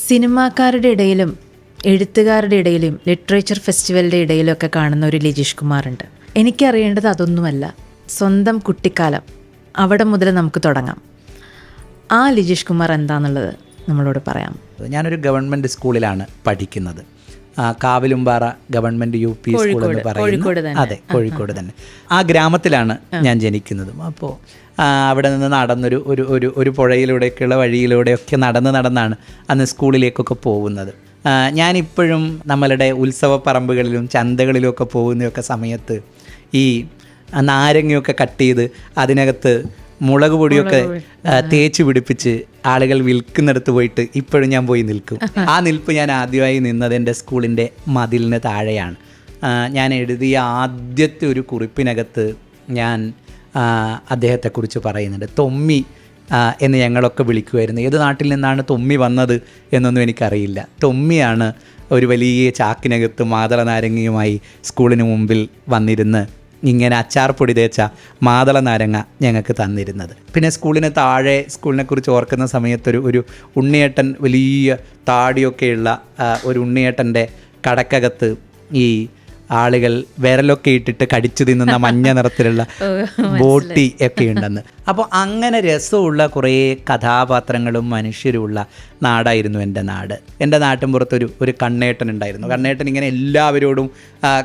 സിനിമാക്കാരുടെ ഇടയിലും എഴുത്തുകാരുടെ ഇടയിലും ലിറ്ററേച്ചർ ഫെസ്റ്റിവലിൻ്റെ ഇടയിലൊക്കെ കാണുന്ന ഒരു ലിജീഷ് കുമാറുണ്ട്. എനിക്കറിയേണ്ടത് അതൊന്നുമല്ല, സ്വന്തം കുട്ടിക്കാലം അവിടെ മുതൽ നമുക്ക് തുടങ്ങാം. ആ ലിജീഷ് കുമാർ എന്താണെന്നുള്ളത് നമ്മളോട് പറയാം. ഞാനൊരു ഗവൺമെൻറ് സ്കൂളിലാണ് പഠിക്കുന്നത്. കാവിലുംപാറ ഗവൺമെൻറ് UP സ്കൂൾ എന്ന് പറയുന്നത്, അതെ, കോഴിക്കോട് തന്നെ. ആ ഗ്രാമത്തിലാണ് ഞാൻ ജനിക്കുന്നതും. അപ്പോൾ അവിടെ നിന്ന് നടന്നൊരു ഒരു പുഴയിലൂടെയൊക്കെയുള്ള വഴിയിലൂടെയൊക്കെ നടന്നാണ് അന്ന് സ്കൂളിലേക്കൊക്കെ പോകുന്നത്. ഞാനിപ്പോഴും നമ്മളുടെ ഉത്സവപ്പറമ്പുകളിലും ചന്തകളിലും ഒക്കെ പോകുന്നതൊക്കെ സമയത്ത് ഈ നാരങ്ങയൊക്കെ കട്ട് ചെയ്ത് അതിനകത്ത് മുളക് പൊടിയൊക്കെ തേച്ച് പിടിപ്പിച്ച് ആളുകൾ വിൽക്കുന്നിടത്ത് പോയിട്ട് ഇപ്പോഴും ഞാൻ പോയി നിൽക്കും. ആ നിൽപ്പ് ഞാൻ ആദ്യമായി നിന്നത് എൻ്റെ സ്കൂളിൻ്റെ മതിലിന് താഴെയാണ്. ഞാൻ എഴുതിയ ആദ്യത്തെ ഒരു കുറിപ്പിനകത്ത് ഞാൻ അദ്ദേഹത്തെക്കുറിച്ച് പറയുന്നുണ്ട്. തൊമ്മി എന്ന് ഞങ്ങളൊക്കെ വിളിക്കുമായിരുന്നു. ഏത് നാട്ടിൽ നിന്നാണ് തൊമ്മി വന്നത് എന്നൊന്നും എനിക്കറിയില്ല. തൊമ്മിയാണ് ഒരു വലിയ ചാക്കിനകത്ത് മാതള നാരങ്ങയുമായി സ്കൂളിന് മുമ്പിൽ വന്നിരുന്ന് ഇങ്ങനെ അച്ചാർ പൊടി തേച്ച മാതള നാരങ്ങ ഞങ്ങൾക്ക് തന്നിരുന്നത്. പിന്നെ സ്കൂളിന് താഴെ, സ്കൂളിനെക്കുറിച്ച് ഓർക്കുന്ന സമയത്തൊരു ഉണ്ണിയേട്ടൻ, വലിയ താടിയൊക്കെയുള്ള ഒരു ഉണ്ണിയേട്ടൻ്റെ കടക്കകത്ത് ഈ ആളുകൾ വിരലൊക്കെ ഇട്ടിട്ട് കടിച്ചു തിന്നുന്ന മഞ്ഞ നിറത്തിലുള്ള ബോട്ടി ഒക്കെ ഉണ്ടെന്ന്. അപ്പോൾ അങ്ങനെ രസമുള്ള കുറേ കഥാപാത്രങ്ങളും മനുഷ്യരുമുള്ള നാടായിരുന്നു എൻ്റെ നാട്. എൻ്റെ നാട്ടിൻപുറത്തൊരു കണ്ണേട്ടൻ ഉണ്ടായിരുന്നു. കണ്ണേട്ടൻ ഇങ്ങനെ എല്ലാവരോടും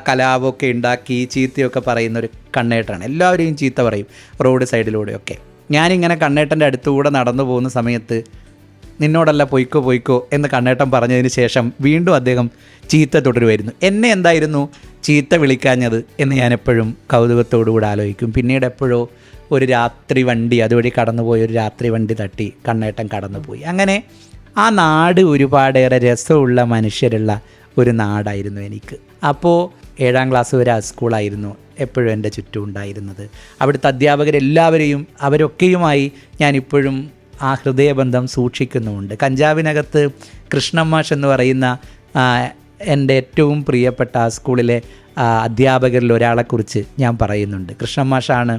കലാപമൊക്കെ ഉണ്ടാക്കി ചീത്തയൊക്കെ പറയുന്ന ഒരു കണ്ണേട്ടനാണ്. എല്ലാവരെയും ചീത്ത പറയും റോഡ് സൈഡിലൂടെയൊക്കെ. ഞാനിങ്ങനെ കണ്ണേട്ടൻ്റെ അടുത്തുകൂടെ നടന്നു പോകുന്ന സമയത്ത് നിന്നോടല്ല പൊയ്ക്കോ എന്ന് കണ്ണേട്ടൻ പറഞ്ഞതിന് ശേഷം വീണ്ടും അദ്ദേഹം ചീത്ത തുടരുമായിരുന്നു. എന്നെ എന്തായിരുന്നു ചീത്ത വിളിക്കാഞ്ഞത് എന്ന് ഞാനെപ്പോഴും കൗതുകത്തോടുകൂടി ആലോചിക്കും. പിന്നീട് എപ്പോഴോ ഒരു രാത്രി വണ്ടി, അതുവഴി കടന്നുപോയി ഒരു രാത്രി വണ്ടി തട്ടി കണ്ണേട്ടൻ കടന്നുപോയി. അങ്ങനെ ആ നാട് ഒരുപാടേറെ രസമുള്ള മനുഷ്യരുള്ള ഒരു നാടായിരുന്നു എനിക്ക്. അപ്പോൾ 7ാം ക്ലാസ് വരെ ആ സ്കൂളായിരുന്നു എപ്പോഴും എൻ്റെ ചുറ്റും ഉണ്ടായിരുന്നത്. അവിടുത്തെ അധ്യാപകരെല്ലാവരെയും അവരൊക്കെയുമായി ഞാനിപ്പോഴും ആ ഹൃദയബന്ധം സൂക്ഷിക്കുന്നുമുണ്ട്. കഞ്ചാവിനകത്ത് കൃഷ്ണമാഷ് എന്ന് പറയുന്ന എൻ്റെ ഏറ്റവും പ്രിയപ്പെട്ട ആ സ്കൂളിലെ അധ്യാപകരിൽ ഒരാളെക്കുറിച്ച് ഞാൻ പറയുന്നുണ്ട്. കൃഷ്ണമാഷാണ്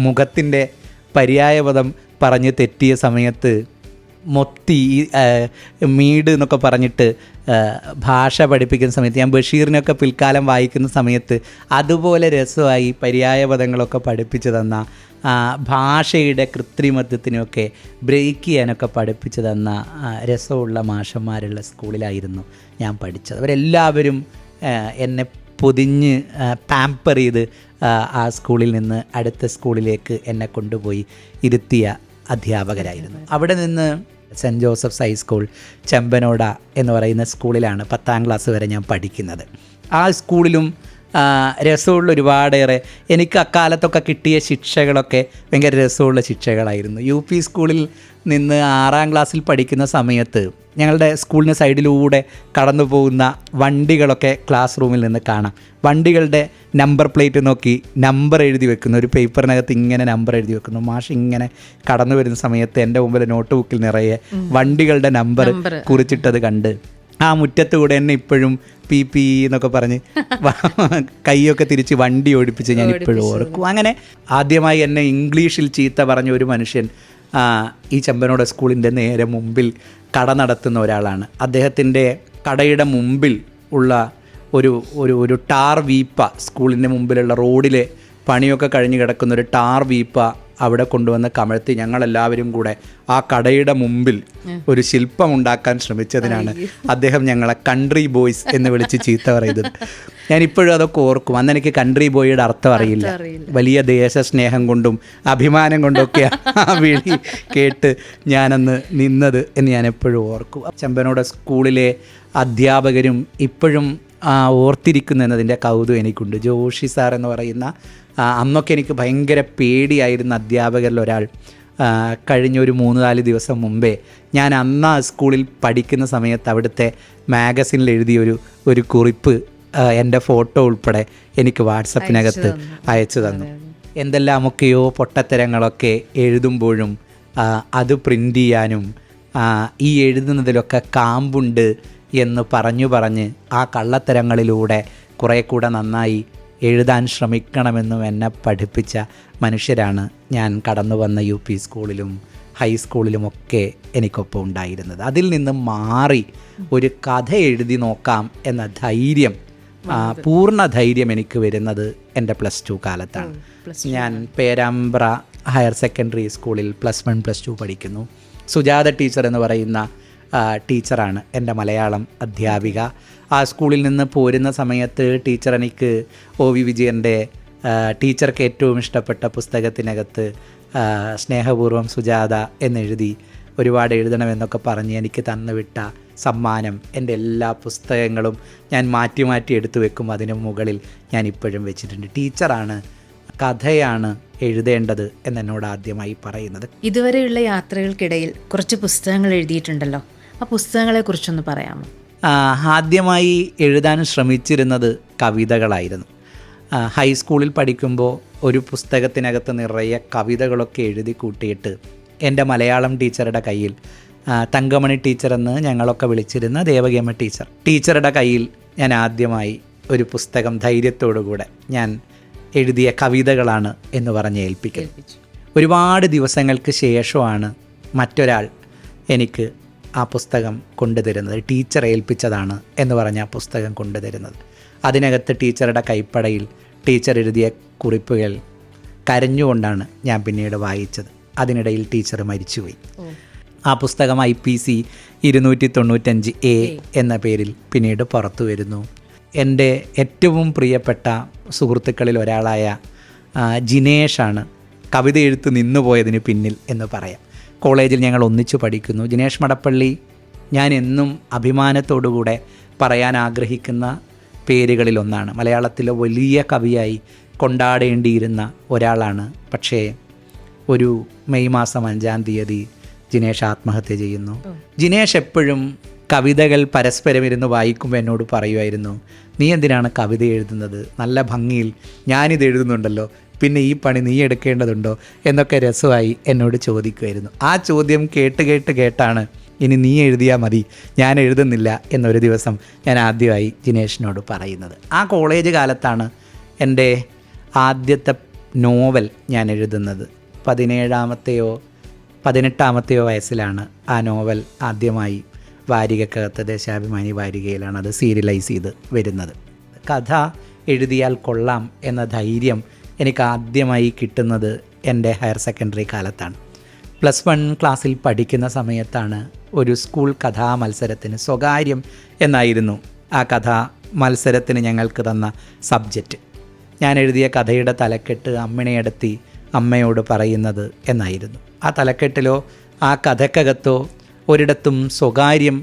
മുഖത്തിൻ്റെ പര്യായപദം പറഞ്ഞ് തെറ്റിയ സമയത്ത് മൊത്തി മീഡ് എന്നൊക്കെ പറഞ്ഞിട്ട് ഭാഷ പഠിപ്പിക്കുന്ന സമയത്ത്, ഞാൻ ബഷീറിനൊക്കെ പിൽക്കാലം വായിക്കുന്ന സമയത്ത് അതുപോലെ രസമായി പര്യായപദങ്ങളൊക്കെ പഠിപ്പിച്ചു തന്ന, ഭാഷയുടെ കൃത്രിമത്വത്തിനൊക്കെ ബ്രേക്ക് ചെയ്യാനൊക്കെ പഠിപ്പിച്ചു തന്ന രസമുള്ള മാഷന്മാരുള്ള സ്കൂളിലായിരുന്നു ഞാൻ പഠിച്ചത്. അവരെല്ലാവരും എന്നെ പൊതിഞ്ഞ് പാമ്പർ ചെയ്ത് ആ സ്കൂളിൽ നിന്ന് അടുത്ത സ്കൂളിലേക്ക് എന്നെ കൊണ്ടുപോയി ഇരുത്തിയ അധ്യാപകരായിരുന്നു. അവിടെ നിന്ന് സെൻറ്റ് ജോസഫ്സ് ഹൈസ്കൂൾ ചെമ്പനോട എന്ന് പറയുന്ന സ്കൂളിലാണ് 10ാം ക്ലാസ് വരെ ഞാൻ പഠിക്കുന്നത്. ആ സ്കൂളിലും രസമുള്ള ഒരുപാടേറെ, എനിക്ക് അക്കാലത്തൊക്കെ കിട്ടിയ ശിക്ഷകളൊക്കെ ഭയങ്കര രസമുള്ള ശിക്ഷകളായിരുന്നു. UP സ്കൂളിൽ നിന്ന് 6ാം ക്ലാസ്സിൽ പഠിക്കുന്ന സമയത്ത് ഞങ്ങളുടെ സ്കൂളിന് സൈഡിലൂടെ കടന്നു പോകുന്ന വണ്ടികളൊക്കെ ക്ലാസ് റൂമിൽ നിന്ന് കാണാം. വണ്ടികളുടെ നമ്പർ പ്ലേറ്റ് നോക്കി നമ്പർ എഴുതി വെക്കുന്നു, ഒരു പേപ്പറിനകത്ത് ഇങ്ങനെ നമ്പർ എഴുതി വെക്കുന്നു. മാഷ് ഇങ്ങനെ കടന്നു വരുന്ന സമയത്ത് എൻ്റെ മുമ്പിൽ നോട്ട് ബുക്കിൽ നിറയെ വണ്ടികളുടെ നമ്പർ കുറിച്ചിട്ടത് കണ്ട് ആ മുറ്റത്തുകൂടെ എന്നെ ഇപ്പോഴും PP എന്നൊക്കെ പറഞ്ഞ് കൈയൊക്കെ തിരിച്ച് വണ്ടി ഓടിപ്പിച്ച് ഞാൻ ഇപ്പോഴും ഓർക്കും. അങ്ങനെ ആദ്യമായി എന്നെ ഇംഗ്ലീഷിൽ ചീത്ത പറഞ്ഞ ഒരു മനുഷ്യൻ ഈ ചെമ്പനോട് സ്കൂളിൻ്റെ നേരെ മുമ്പിൽ കട നടത്തുന്ന ഒരാളാണ്. അദ്ദേഹത്തിൻ്റെ കടയുടെ മുമ്പിൽ ഉള്ള ഒരു ടാർ വീപ്പ, സ്കൂളിൻ്റെ മുമ്പിലുള്ള റോഡിലെ പണിയൊക്കെ കഴിഞ്ഞ് കിടക്കുന്ന ഒരു ടാർ വീപ്പ അവിടെ കൊണ്ടുവന്ന് കമഴ്ത്തി ഞങ്ങളെല്ലാവരും കൂടെ ആ കടയുടെ മുമ്പിൽ ഒരു ശില്പം ഉണ്ടാക്കാൻ ശ്രമിച്ചതിനാണ് അദ്ദേഹം ഞങ്ങളെ കൺട്രി ബോയ്സ് എന്ന് വിളിച്ച് ചീത്ത പറയുന്നത്. ഞാനിപ്പോഴും അതൊക്കെ ഓർക്കും. അന്ന് എനിക്ക് കൺട്രി ബോയുടെ അർത്ഥം അറിയില്ല. വലിയ ദേശസ്നേഹം കൊണ്ടും അഭിമാനം കൊണ്ടൊക്കെ ആ വിളി കേട്ട് ഞാനന്ന് നിന്നത് എന്ന് ഞാൻ എപ്പോഴും ഓർക്കും. ചെമ്പനോട് സ്കൂളിലെ അധ്യാപകരും ഇപ്പോഴും ഓർത്തിരിക്കുന്നതിൻ്റെ കൗതുകം എനിക്കുണ്ട്. ജോഷി സാർ എന്ന് പറയുന്ന, അന്നൊക്കെ എനിക്ക് ഭയങ്കര പേടിയായിരുന്ന അധ്യാപകരിൽ ഒരാൾ കഴിഞ്ഞൊരു 3-4 ദിവസം മുമ്പേ ഞാൻ അന്ന് ആ സ്കൂളിൽ പഠിക്കുന്ന സമയത്ത് അവിടുത്തെ മാഗസിനിൽ എഴുതിയ ഒരു കുറിപ്പ് എൻ്റെ ഫോട്ടോ ഉൾപ്പെടെ എനിക്ക് വാട്സപ്പിനകത്ത് അയച്ചു തന്നു. എന്തെല്ലാമൊക്കെയോ പൊട്ടത്തരങ്ങളൊക്കെ എഴുതുമ്പോഴും അത് പ്രിൻ്റ് ചെയ്യാനും ഈ എഴുതുന്നതിലൊക്കെ കാമ്പുണ്ട് എന്ന് പറഞ്ഞ് ആ കള്ളത്തരങ്ങളിലൂടെ കുറേ കൂടെ നന്നായി എഴുതാൻ ശ്രമിക്കണമെന്നും എന്നെ പഠിപ്പിച്ച മനുഷ്യരാണ് ഞാൻ കടന്നു വന്ന UP സ്കൂളിലും ഹൈസ്കൂളിലുമൊക്കെ എനിക്കൊപ്പം ഉണ്ടായിരുന്നത്. അതിൽ നിന്ന് മാറി ഒരു കഥ എഴുതി നോക്കാം എന്ന ധൈര്യം, പൂർണ്ണ ധൈര്യം എനിക്ക് വരുന്നത് എൻ്റെ +2 കാലത്താണ്. ഞാൻ പേരാമ്പ്ര ഹയർ സെക്കൻഡറി സ്കൂളിൽ +1 +2 പഠിക്കുന്നു. സുജാത ടീച്ചർ എന്ന് പറയുന്ന ടീച്ചറാണ് എൻ്റെ മലയാളം അധ്യാപിക. ആ സ്കൂളിൽ നിന്ന് പോരുന്ന സമയത്ത് ടീച്ചർ എനിക്ക് OV വിജയൻ്റെ ടീച്ചർക്ക് ഏറ്റവും ഇഷ്ടപ്പെട്ട പുസ്തകത്തിനകത്ത് സ്നേഹപൂർവ്വം സുജാത എന്നെഴുതി ഒരുപാട് എഴുതണമെന്നൊക്കെ പറഞ്ഞ് എനിക്ക് തന്നുവിട്ട സമ്മാനം, എൻ്റെ എല്ലാ പുസ്തകങ്ങളും ഞാൻ മാറ്റി മാറ്റി എടുത്തു വെക്കും. അതിന് മുകളിൽ ഞാൻ ഇപ്പോഴും വെച്ചിട്ടുണ്ട്. ടീച്ചറാണ് കഥയാണ് എഴുതേണ്ടത് എന്നോട് ആദ്യമായി പറയുന്നത്. ഇതുവരെയുള്ള യാത്രകൾക്കിടയിൽ കുറച്ച് പുസ്തകങ്ങൾ എഴുതിയിട്ടുണ്ടല്ലോ, ആ പുസ്തകങ്ങളെക്കുറിച്ചൊന്ന് പറയാമോ? ആദ്യമായി എഴുതാൻ ശ്രമിച്ചിരുന്നത് കവിതകളായിരുന്നു. ഹൈസ്കൂളിൽ പഠിക്കുമ്പോൾ ഒരു പുസ്തകത്തിനകത്ത് നിറയെ കവിതകളൊക്കെ എഴുതി കൂട്ടിയിട്ട് എൻ്റെ മലയാളം ടീച്ചറുടെ കയ്യിൽ, തങ്കമണി ടീച്ചറെന്ന് ഞങ്ങളൊക്കെ വിളിച്ചിരുന്ന ദേവകിയമ്മ ടീച്ചറുടെ കയ്യിൽ ഞാൻ ആദ്യമായി ഒരു പുസ്തകം ധൈര്യത്തോടുകൂടെ ഞാൻ എഴുതിയ കവിതകളാണ് എന്ന് പറഞ്ഞ് ഏൽപ്പിച്ചു. ഒരുപാട് ദിവസങ്ങൾക്ക് ശേഷമാണ് മറ്റൊരാൾ എനിക്ക് ആ പുസ്തകം കൊണ്ടുതരുന്നത്. ടീച്ചർ ഏൽപ്പിച്ചതാണ് എന്ന് പറഞ്ഞ് ആ പുസ്തകം കൊണ്ടുതരുന്നത്. അതിനകത്ത് ടീച്ചറുടെ കൈപ്പടയിൽ ടീച്ചർ എഴുതിയ കുറിപ്പുകൾ കരഞ്ഞുകൊണ്ടാണ് ഞാൻ പിന്നീട് വായിച്ചത്. അതിനിടയിൽ ടീച്ചർ മരിച്ചുപോയി. ആ പുസ്തകം IPC 295A എന്ന പേരിൽ പിന്നീട് പുറത്തു വരുന്നു. എൻ്റെ ഏറ്റവും പ്രിയപ്പെട്ട സുഹൃത്തുക്കളിൽ ഒരാളായ ജിനേഷാണ് കവിത എഴുത്ത് നിന്നുപോയതിന് പിന്നിൽ എന്ന് പറയാം. കോളേജിൽ ഞങ്ങൾ ഒന്നിച്ചു പഠിക്കുന്നു. ജിനേഷ് മടപ്പള്ളി ഞാൻ എന്നും അഭിമാനത്തോടുകൂടെ പറയാൻ ആഗ്രഹിക്കുന്ന പേരുകളിലൊന്നാണ്. മലയാളത്തിലെ വലിയ കവിയായി കൊണ്ടാടേണ്ടിയിരുന്ന ഒരാളാണ്. പക്ഷേ ഒരു മെയ് മാസം 5-ാം തീയതി ജിനേഷ് ആത്മഹത്യ ചെയ്യുന്നു. ജിനേഷ് എപ്പോഴും കവിതകൾ പരസ്പരം ഇരുന്ന് വായിക്കുമ്പോൾ എന്നോട് പറയുമായിരുന്നു, നീ എന്തിനാണ് കവിത എഴുതുന്നത്? നല്ല ഭംഗിയിൽ ഞാനിത് എഴുതുന്നുണ്ടല്ലോ, പിന്നെ ഈ പണി നീ എടുക്കേണ്ടതുണ്ടോ എന്നൊക്കെ രസമായി എന്നോട് ചോദിക്കുമായിരുന്നു. ആ ചോദ്യം കേട്ടാണ് ഇനി നീ എഴുതിയാൽ മതി, ഞാൻ എഴുതുന്നില്ല എന്നൊരു ദിവസം ഞാൻ ആദ്യമായി ജിനേഷിനോട് പറയുന്നത്. ആ കോളേജ് കാലത്താണ് എൻ്റെ ആദ്യത്തെ നോവൽ ഞാൻ എഴുതുന്നത്. 17-ാമത്തെയോ 18-ാമത്തെയോ വയസ്സിലാണ് ആ നോവൽ ആദ്യമായി വാരികക്കകത്ത്, ദേശാഭിമാനി വാരികയിലാണ് അത് സീരിയലൈസ് ചെയ്ത് വരുന്നത്. കഥ എഴുതിയാൽ കൊള്ളാം എന്ന ധൈര്യം എനിക്ക് ആദ്യമായി കിട്ടുന്നത് എൻ്റെ ഹയർ സെക്കൻഡറി കാലത്താണ്. +1 ക്ലാസ്സിൽ പഠിക്കുന്ന സമയത്താണ് ഒരു സ്കൂൾ കഥാ മത്സരത്തിന്, സ്വകാര്യം എന്നായിരുന്നു ആ കഥാ മത്സരത്തിന് ഞങ്ങൾക്ക് തന്ന സബ്ജക്റ്റ്. ഞാൻ എഴുതിയ കഥയുടെ തലക്കെട്ട് അമ്മിണിയടത്തി അമ്മയോട് പറയുന്നത് എന്നായിരുന്നു. ആ തലക്കെട്ടിലോ ആ കഥക്കകത്തോ ഒരിടത്തും സ്വകാര്യം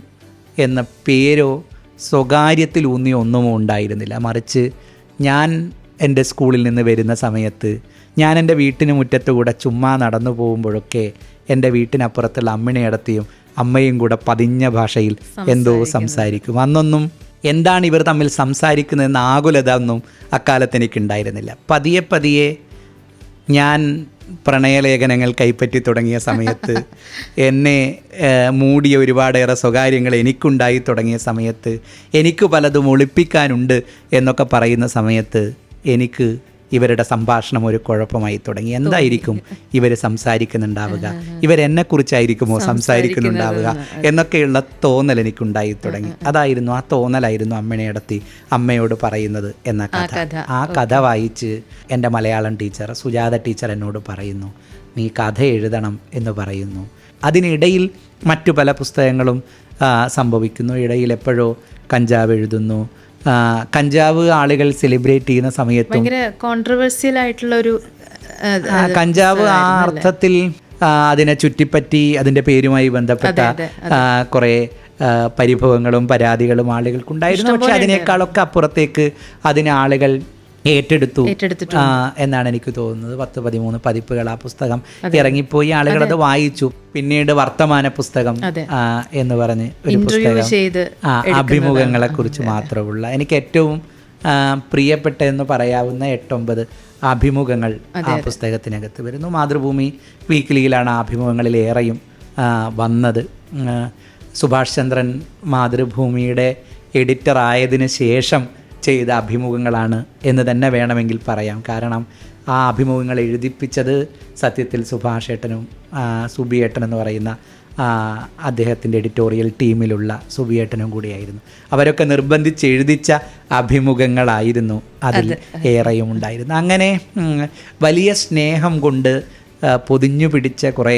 എന്ന പേരോ സ്വകാര്യത്തിലൂന്നിയോ ഒന്നും ഉണ്ടായിരുന്നില്ല. മറിച്ച് ഞാൻ എൻ്റെ സ്കൂളിൽ നിന്ന് വരുന്ന സമയത്ത്, ഞാൻ എൻ്റെ വീട്ടിന് മുറ്റത്തുകൂടെ ചുമ്മാ നടന്നു പോകുമ്പോഴൊക്കെ എൻ്റെ വീട്ടിനപ്പുറത്തുള്ള അമ്മിണിയടത്തിയും അമ്മയും കൂടെ പതിഞ്ഞ ഭാഷയിൽ എന്തോ സംസാരിക്കും. അന്നൊന്നും എന്താണ് ഇവർ തമ്മിൽ സംസാരിക്കുന്നതെന്ന് ആകുലത ഒന്നും അക്കാലത്ത് എനിക്കുണ്ടായിരുന്നില്ല. പതിയെ ഞാൻ പ്രണയലേഖനങ്ങൾ കൈപ്പറ്റി തുടങ്ങിയ സമയത്ത്, എന്നെ മൂടിയ ഒരുപാടേറെ സ്വകാര്യങ്ങൾ എനിക്കുണ്ടായി തുടങ്ങിയ സമയത്ത്, എനിക്ക് പലതും ഒളിപ്പിക്കാനുണ്ട് എന്നൊക്കെ പറയുന്ന സമയത്ത് എനിക്ക് ഇവരുടെ സംഭാഷണം ഒരു കുഴപ്പമായി തുടങ്ങി. എന്തായിരിക്കും ഇവർ സംസാരിക്കുന്നുണ്ടാവുക, ഇവരെന്നെക്കുറിച്ചായിരിക്കുമോ സംസാരിക്കുന്നുണ്ടാവുക എന്നൊക്കെയുള്ള തോന്നൽ എനിക്കുണ്ടായി തുടങ്ങി. അതായിരുന്നു, ആ തോന്നലായിരുന്നു അമ്മിണിയടത്തി അമ്മയോട് പറയുന്നത് എന്ന കഥ. ആ കഥ വായിച്ച് എൻ്റെ മലയാളം ടീച്ചർ സുജാത ടീച്ചർ എന്നോട് പറയുന്നു, നീ കഥ എഴുതണം എന്ന് പറയുന്നു. അതിനിടയിൽ മറ്റു പല പുസ്തകങ്ങളും സംഭവിക്കുന്നു. ഇടയിൽ എപ്പോഴോ കഞ്ചാവ് എഴുതുന്നു. കഞ്ചാവ് ആളുകൾ സെലിബ്രേറ്റ് ചെയ്യുന്ന സമയത്തും കോൺട്രവേഴ്സ്യൽ ആയിട്ടുള്ള ഒരു കഞ്ചാവ് ആ അർത്ഥത്തിൽ അതിനെ ചുറ്റിപ്പറ്റി അതിൻ്റെ പേരുമായി ബന്ധപ്പെട്ട കുറേ പരിഭവങ്ങളും പരാതികളും ആളുകൾക്കുണ്ടായിരുന്നു. പക്ഷെ അതിനേക്കാളൊക്കെ അപ്പുറത്തേക്ക് അതിനെ ആളുകൾ ഏറ്റെടുത്തു എന്നാണ് എനിക്ക് തോന്നുന്നത്. 10-13 പതിപ്പുകൾ ആ പുസ്തകം ഇറങ്ങിപ്പോയി. ആളുകൾ അത് വായിച്ചു. പിന്നീട് വർത്തമാന പുസ്തകം എന്ന് പറഞ്ഞ് ഒരു പുസ്തകം, അഭിമുഖങ്ങളെ കുറിച്ച് മാത്രമുള്ള, എനിക്ക് ഏറ്റവും പ്രിയപ്പെട്ട എന്ന് പറയാവുന്ന 8-9 അഭിമുഖങ്ങൾ ആ പുസ്തകത്തിനകത്ത് വരുന്നു. മാതൃഭൂമി വീക്കിലിയിലാണ് ആ അഭിമുഖങ്ങളിലേറെയും വന്നത്. സുഭാഷ് ചന്ദ്രൻ മാതൃഭൂമിയുടെ എഡിറ്റർ ആയതിനു ശേഷം ചെയ്ത അഭിമുഖങ്ങളാണ് എന്ന് തന്നെ വേണമെങ്കിൽ പറയാം. കാരണം ആ അഭിമുഖങ്ങൾ എഴുതിപ്പിച്ചത് സത്യത്തിൽ സുഭാഷ് ഏട്ടനും സുബിയേട്ടൻ എന്ന് പറയുന്ന അദ്ദേഹത്തിൻ്റെ എഡിറ്റോറിയൽ ടീമിലുള്ള സുബിയേട്ടനും കൂടിയായിരുന്നു. അവരൊക്കെ നിർബന്ധിച്ച് എഴുതിച്ച അഭിമുഖങ്ങളായിരുന്നു അതിൽ ഏറെയും ഉണ്ടായിരുന്നു. അങ്ങനെ വലിയ സ്നേഹം കൊണ്ട് പൊതിഞ്ഞു പിടിച്ച കുറേ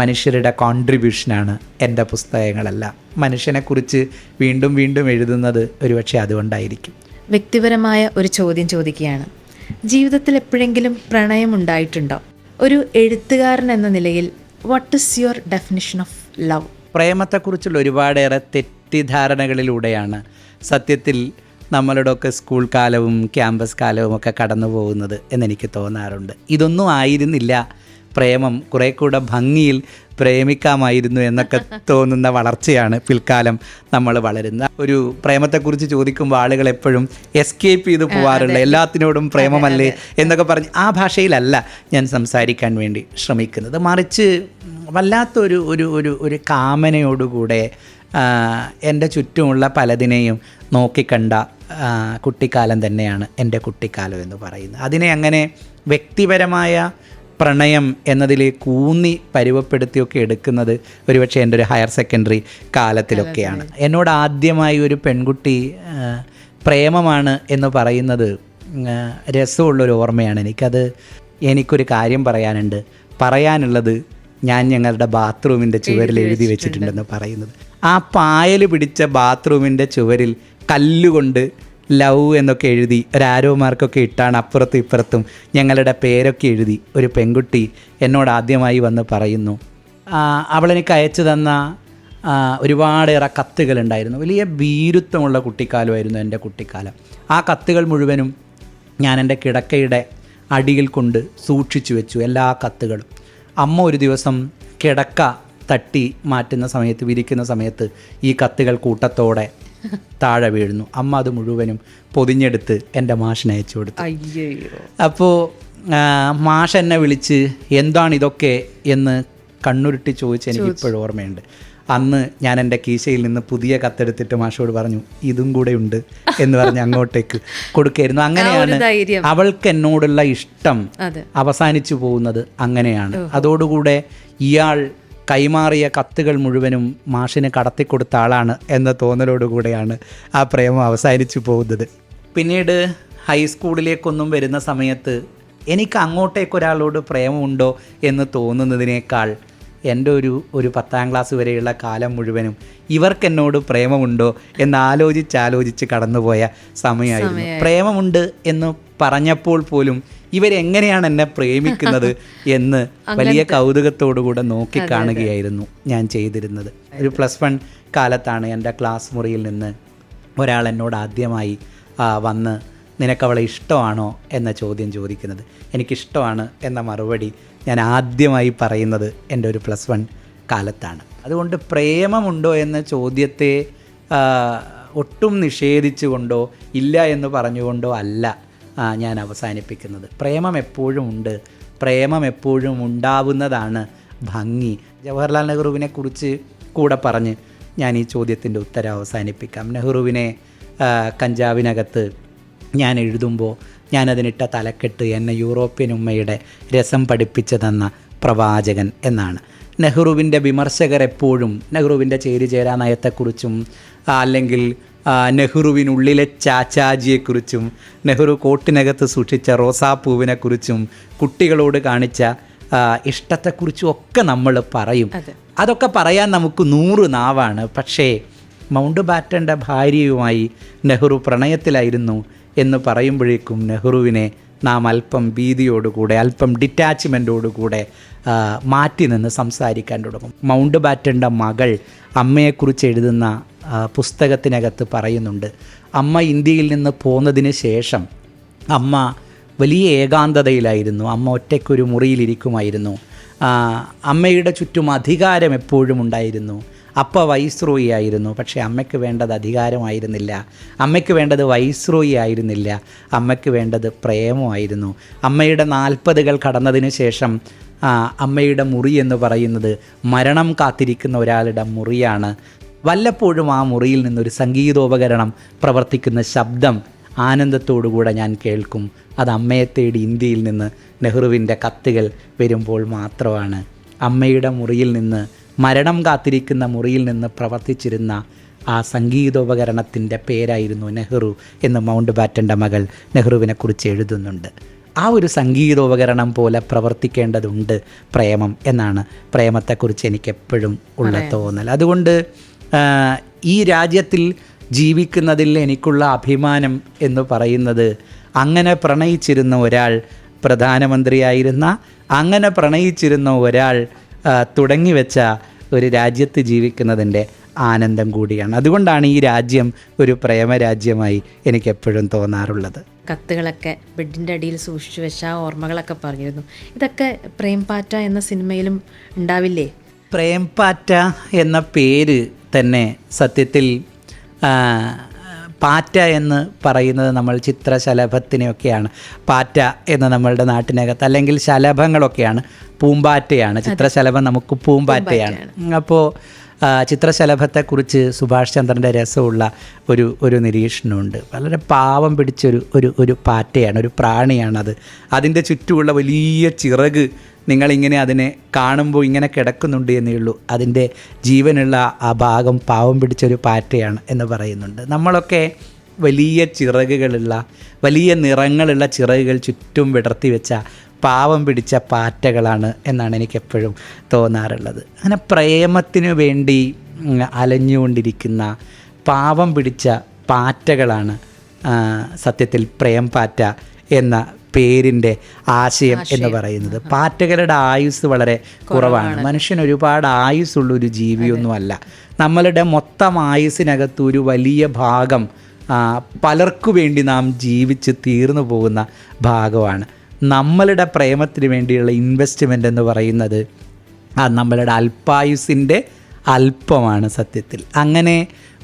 മനുഷ്യരുടെ കോൺട്രിബ്യൂഷനാണ് എൻ്റെ പുസ്തകങ്ങളെല്ലാം. മനുഷ്യനെക്കുറിച്ച് വീണ്ടും വീണ്ടും എഴുതുന്നത് ഒരുപക്ഷെ അതുകൊണ്ടായിരിക്കും. വ്യക്തിപരമായ ഒരു ചോദ്യം ചോദിക്കുകയാണ്. ജീവിതത്തിൽ എപ്പോഴെങ്കിലും പ്രണയം ഉണ്ടായിട്ടുണ്ടോ? ഒരു എഴുത്തുകാരൻ എന്ന നിലയിൽ what is your definition of love? പ്രേമത്തെക്കുറിച്ചുള്ള ഒരുപാടേറെ തെറ്റിദ്ധാരണകളിലൂടെയാണ് സത്യത്തിൽ നമ്മളുടെയൊക്കെ സ്കൂൾ കാലവും ക്യാമ്പസ് കാലവും ഒക്കെ കടന്നു പോകുന്നത് എന്നെനിക്ക് തോന്നാറുണ്ട്. ഇതൊന്നും ആയിരുന്നില്ല പ്രേമം, കുറേ കൂടെ ഭംഗിയിൽ പ്രേമിക്കാമായിരുന്നു എന്നൊക്കെ തോന്നുന്ന വളർച്ചയാണ് പിൽക്കാലം നമ്മൾ വളരുന്നത്. ഒരു പ്രേമത്തെക്കുറിച്ച് ചോദിക്കുമ്പോൾ ആളുകൾ എപ്പോഴും എസ്കേപ്പ് ചെയ്ത് പോകാറുള്ള, എല്ലാത്തിനോടും പ്രേമമല്ലേ എന്നൊക്കെ പറഞ്ഞ് ആ ഭാഷയിലല്ല ഞാൻ സംസാരിക്കാൻ വേണ്ടി ശ്രമിക്കുന്നത്. മറിച്ച് വല്ലാത്തൊരു ഒരു ഒരു ഒരു കാമനയോടുകൂടെ എൻ്റെ ചുറ്റുമുള്ള പലതിനെയും നോക്കിക്കണ്ട കുട്ടിക്കാലം തന്നെയാണ് എൻ്റെ കുട്ടിക്കാലം എന്ന് പറയുന്നത്. അതിനെ അങ്ങനെ വ്യക്തിപരമായ പ്രണയം എന്നതിലേക്ക് ഊന്നി പരുവപ്പെടുത്തിയൊക്കെ എടുക്കുന്നത് ഒരുപക്ഷെ എൻ്റെ ഒരു ഹയർ സെക്കൻഡറി കാലത്തിലൊക്കെയാണ്. എന്നോട് ആദ്യമായി ഒരു പെൺകുട്ടി പ്രേമമാണ് എന്ന് പറയുന്നത് രസമുള്ളൊരു ഓർമ്മയാണ് എനിക്കത്. എനിക്കൊരു കാര്യം പറയാനുള്ളത് ഞാൻ ഞങ്ങളുടെ ബാത്റൂമിൻ്റെ ചുവരിൽ എഴുതി വെച്ചിട്ടുണ്ടെന്ന് പറയുന്നത്. ആ പായൽ പിടിച്ച ബാത്റൂമിൻ്റെ ചുവരിൽ കല്ലുകൊണ്ട് ലവ് എന്നൊക്കെ എഴുതി ഒരു ആരോ മാർക്കൊക്കെ ഇട്ടാണ് അപ്പുറത്തും ഇപ്പുറത്തും ഞങ്ങളുടെ പേരൊക്കെ എഴുതി ഒരു പെൺകുട്ടി എന്നോട് ആദ്യമായി വന്ന് പറയുന്നു. അവളെനിക്ക് അയച്ചു തന്ന ഒരുപാടേറെ കത്തുകളുണ്ടായിരുന്നു. വലിയ ഭീരുത്വമുള്ള കുട്ടിക്കാലമായിരുന്നു എൻ്റെ കുട്ടിക്കാലം. ആ കത്തുകൾ മുഴുവനും ഞാൻ എൻ്റെ കിടക്കയുടെ അടിയിൽ കൊണ്ട് സൂക്ഷിച്ചു വെച്ചു, എല്ലാ കത്തുകളും. അമ്മ ഒരു ദിവസം കിടക്ക തട്ടി മാറ്റുന്ന സമയത്ത്, വിരിക്കുന്ന സമയത്ത് ഈ കത്തുകൾ കൂട്ടത്തോടെ താഴെ വീഴുന്നു. അമ്മ അത് മുഴുവനും പൊതിഞ്ഞെടുത്ത് എൻ്റെ മാഷിന് അയച്ചു കൊടുത്തു. അപ്പോൾ മാഷ് എന്നെ വിളിച്ച് എന്താണ് ഇതൊക്കെ എന്ന് കണ്ണുരുട്ടി ചോദിച്ച് എനിക്ക് ഇപ്പോഴും ഓർമ്മയുണ്ട്. അന്ന് ഞാൻ എൻ്റെ കീശയിൽ നിന്ന് പുതിയ കത്തെടുത്തിട്ട് മാഷോട് പറഞ്ഞു ഇതും കൂടെ ഉണ്ട് എന്ന് പറഞ്ഞ് അങ്ങോട്ടേക്ക് കൊടുക്കായിരുന്നു. അങ്ങനെയാണ് അവൾക്ക് എന്നോടുള്ള ഇഷ്ടം അവസാനിച്ചു പോകുന്നത്. അങ്ങനെയാണ്. അതോടുകൂടെ ഇയാൾ കൈമാറിയ കത്തുകൾ മുഴുവനും മാഷിന് കടത്തിക്കൊടുത്ത ആളാണ് എന്ന തോന്നലോടുകൂടെയാണ് ആ പ്രേമം അവസാനിച്ചു പോകുന്നത്. പിന്നീട് ഹൈസ്കൂളിലേക്കൊന്നും വരുന്ന സമയത്ത് എനിക്ക് അങ്ങോട്ടേക്കൊരാളോട് പ്രേമമുണ്ടോ എന്ന് തോന്നുന്നതിനേക്കാൾ എൻ്റെ ഒരു 10ാം ക്ലാസ് വരെയുള്ള കാലം മുഴുവനും ഇവർക്കെന്നോട് പ്രേമമുണ്ടോ എന്നാലോചിച്ച് കടന്നുപോയ സമയമായിരുന്നു. പ്രേമമുണ്ട് എന്ന് പറഞ്ഞപ്പോൾ പോലും ഇവരെങ്ങനെയാണ് എന്നെ പ്രേമിക്കുന്നത് എന്ന് വലിയ കൗതുകത്തോടുകൂടെ നോക്കിക്കാണുകയായിരുന്നു ഞാൻ ചെയ്തിരുന്നത്. ഒരു +1 കാലത്താണ് എൻ്റെ ക്ലാസ് മുറിയിൽ നിന്ന് ഒരാൾ എന്നോട് ആദ്യമായി വന്ന് നിനക്കവളെ ഇഷ്ടമാണോ എന്ന ചോദ്യം ചോദിക്കുന്നത്. എനിക്കിഷ്ടമാണ് എന്ന മറുപടി ഞാൻ ആദ്യമായി പറയുന്നത് എൻ്റെ ഒരു +1 കാലത്താണ്. അതുകൊണ്ട് പ്രേമമുണ്ടോ എന്ന ചോദ്യത്തെ ഒട്ടും നിഷേധിച്ചുകൊണ്ടോ ഇല്ല എന്ന് പറഞ്ഞുകൊണ്ടോ അല്ല ഞാൻ അവസാനിപ്പിക്കുന്നത്. പ്രേമം എപ്പോഴും ഉണ്ട്, പ്രേമം എപ്പോഴും ഉണ്ടാവുന്നതാണ് ഭംഗി. ജവഹർലാൽ നെഹ്റുവിനെ കുറിച്ച് കൂടെ പറഞ്ഞ് ഞാൻ ഈ ചോദ്യത്തിൻ്റെ ഉത്തരം അവസാനിപ്പിക്കാം. നെഹ്റുവിനെ കഞ്ചാവിനകത്ത് ഞാൻ എഴുതുമ്പോൾ ഞാനതിനിട്ട തലക്കെട്ട് എന്നെ യൂറോപ്യൻ ഉമ്മയുടെ രസം പഠിപ്പിച്ചു തന്ന പ്രവാചകൻ എന്നാണ്. നെഹ്റുവിൻ്റെ വിമർശകർ എപ്പോഴും നെഹ്റുവിൻ്റെ ചേരിചേരാ നയത്തെക്കുറിച്ചും അല്ലെങ്കിൽ നെഹ്റുവിനുള്ളിലെ ചാച്ചാജിയെക്കുറിച്ചും നെഹ്റു കോട്ടിനകത്ത് സൂക്ഷിച്ച റോസാപ്പൂവിനെക്കുറിച്ചും കുട്ടികളോട് കാണിച്ച ഇഷ്ടത്തെക്കുറിച്ചും ഒക്കെ നമ്മൾ പറയും. അതൊക്കെ പറയാൻ നമുക്ക് 100 നാവാണ്. പക്ഷേ മൗണ്ട് ബാറ്റൻ്റെ ഭാര്യയുമായി നെഹ്റു പ്രണയത്തിലായിരുന്നു എന്ന് പറയുമ്പോഴേക്കും നെഹ്റുവിനെ നാം അല്പം ഭീതിയോടുകൂടെ, അല്പം ഡിറ്റാച്ച്മെൻറ്റോടുകൂടെ മാറ്റി നിന്ന് സംസാരിക്കാൻ തുടങ്ങും. മൗണ്ട് ബാറ്റൻ്റെ മകൾ അമ്മയെക്കുറിച്ച് എഴുതുന്ന പുസ്തകത്തിനകത്ത് പറയുന്നുണ്ട്, അമ്മ ഇന്ത്യയിൽ നിന്ന് പോന്നതിന് ശേഷം അമ്മ വലിയ ഏകാന്തതയിലായിരുന്നു. അമ്മ ഒറ്റയ്ക്കൊരു മുറിയിലിരിക്കുമായിരുന്നു. അമ്മയുടെ ചുറ്റും അധികാരം എപ്പോഴും ഉണ്ടായിരുന്നു. അപ്പ വൈസ്രോയി ആയിരുന്നു. പക്ഷേ അമ്മയ്ക്ക് വേണ്ടത് അധികാരമായിരുന്നില്ല, അമ്മയ്ക്ക് വേണ്ടത് വൈസ്രോയി ആയിരുന്നില്ല, അമ്മയ്ക്ക് വേണ്ടത് പ്രേമമായിരുന്നു. അമ്മയുടെ 40കൾ കടന്നതിന് ശേഷം അമ്മയുടെ മുറി എന്ന് പറയുന്നത് മരണം കാത്തിരിക്കുന്ന ഒരാളുടെ മുറിയാണ്. വല്ലപ്പോഴും ആ മുറിയിൽ നിന്നൊരു സംഗീതോപകരണം പ്രവർത്തിക്കുന്ന ശബ്ദം ആനന്ദത്തോടുകൂടെ ഞാൻ കേൾക്കും. അത് അമ്മയെ തേടി ഇന്ത്യയിൽ നിന്ന് നെഹ്റുവിൻ്റെ കത്തുകൾ വരുമ്പോൾ മാത്രമാണ്. അമ്മയുടെ മുറിയിൽ നിന്ന്, മരണം കാത്തിരിക്കുന്ന മുറിയിൽ നിന്ന് പ്രവർത്തിച്ചിരുന്ന ആ സംഗീതോപകരണത്തിൻ്റെ പേരായിരുന്നു നെഹ്റു എന്ന് മൗണ്ട് ബാറ്റൻ്റെ മകൾ നെഹ്റുവിനെക്കുറിച്ച് എഴുതുന്നുണ്ട്. ആ ഒരു സംഗീതോപകരണം പോലെ പ്രവർത്തിക്കേണ്ടതുണ്ട് പ്രേമം എന്നാണ് പ്രേമത്തെക്കുറിച്ച് എനിക്കെപ്പോഴും ഉള്ള തോന്നൽ. അതുകൊണ്ട് ഈ രാജ്യത്തിൽ ജീവിക്കുന്നതിൽ എനിക്കുള്ള അഭിമാനം എന്ന് പറയുന്നത്, അങ്ങനെ പ്രണയിച്ചിരുന്ന ഒരാൾ പ്രധാനമന്ത്രിയായിരുന്ന, അങ്ങനെ പ്രണയിച്ചിരുന്ന ഒരാൾ തുടങ്ങിവെച്ച ഒരു രാജ്യത്ത് ജീവിക്കുന്നതിൻ്റെ ആനന്ദം കൂടിയാണ്. അതുകൊണ്ടാണ് ഈ രാജ്യം ഒരു പ്രേമരാജ്യമായി എനിക്കെപ്പോഴും തോന്നാറുള്ളത്. കത്തുകളൊക്കെ ബെഡിൻ്റെ അടിയിൽ സൂക്ഷിച്ചു വെച്ച ആ ഓർമ്മകളൊക്കെ പറഞ്ഞിരുന്നു. ഇതൊക്കെ പ്രേംപാറ്റ എന്ന സിനിമയിലും ഉണ്ടാവില്ലേ? പ്രേംപാറ്റ എന്ന പേര് തന്നെ സത്യത്തിൽ പാറ്റ എന്ന് പറയുന്നത് നമ്മൾ ചിത്രശലഭത്തിനെയൊക്കെയാണ് പാറ്റ എന്ന് നമ്മളുടെ നാട്ടിനകത്ത്, അല്ലെങ്കിൽ ശലഭങ്ങളൊക്കെയാണ് പൂമ്പാറ്റയാണ്. ചിത്രശലഭം നമുക്ക് പൂമ്പാറ്റയാണ്. അപ്പോൾ ചിത്രശലഭത്തെക്കുറിച്ച് സുഭാഷ് ചന്ദ്രൻ്റെ രസമുള്ള ഒരു നിരീക്ഷണമുണ്ട്. വളരെ പാവം പിടിച്ചൊരു പാറ്റയാണ്, ഒരു പ്രാണിയാണത്. അതിൻ്റെ ചുറ്റുമുള്ള വലിയ ചിറക് നിങ്ങളിങ്ങനെ അതിനെ കാണുമ്പോൾ ഇങ്ങനെ കിടക്കുന്നുണ്ട് എന്നേ ഉള്ളൂ. അതിൻ്റെ ജീവനുള്ള ആ ഭാഗം പാവം പിടിച്ചൊരു പാറ്റയാണ് എന്ന് പറയുന്നുണ്ട്. നമ്മളൊക്കെ വലിയ ചിറകുകളുള്ള, വലിയ നിറങ്ങളുള്ള ചിറകുകൾ ചുറ്റും വിടർത്തി വെച്ച പാവം പിടിച്ച പാറ്റകളാണ് എന്നാണ് എനിക്കെപ്പോഴും തോന്നാറുള്ളത്. അങ്ങനെ പ്രേമത്തിനു വേണ്ടി അലഞ്ഞുകൊണ്ടിരിക്കുന്ന പാവം പിടിച്ച പാറ്റകളാണ് സത്യത്തിൽ പ്രേംപാറ്റ എന്ന പേരിൻ്റെ ആശയം എന്ന് പറയുന്നത്. പാറ്റകളുടെ ആയുസ് വളരെ കുറവാണ്. മനുഷ്യൻ ഒരുപാട് ആയുസ്സുള്ളൊരു ജീവിയൊന്നുമല്ല. നമ്മളുടെ മൊത്തം ആയുസ്സിനകത്ത് ഒരു വലിയ ഭാഗം പലർക്കു വേണ്ടി നാം ജീവിച്ച് തീർന്നു പോകുന്ന ഭാഗമാണ്. നമ്മളുടെ പ്രേമത്തിന് വേണ്ടിയുള്ള ഇൻവെസ്റ്റ്മെൻ്റ് എന്ന് പറയുന്നത് നമ്മളുടെ അല്പായുസിൻ്റെ അല്പമാണ് സത്യത്തിൽ. അങ്ങനെ